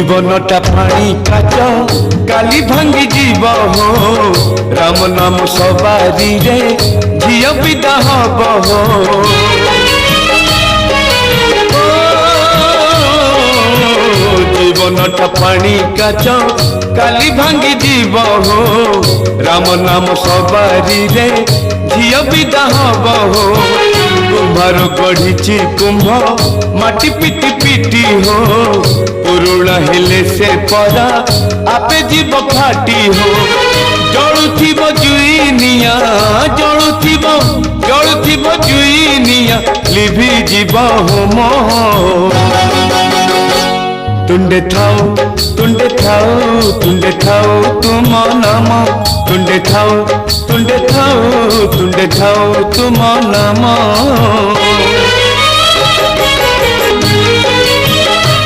जीवनटा पानी काच काली भांगी जीव हो राम नाम सवारी रे झियो विदा हब हो जीवनटा पानी काच काली भांगी जीव हो राम नाम सवारी रे झियो विदा हब हो कुम्भार गढ़ी कुंभ माटी पिटी पिटी हो पुरुणा हेले से परा आपे जीव फाटी हो जलुथिब जुईनिया जलुथिब जुईनिया लिभि जीव होम तुंडे थाओ तुंडे थाओ तुम नाम तुंडे थाओ तुम नाम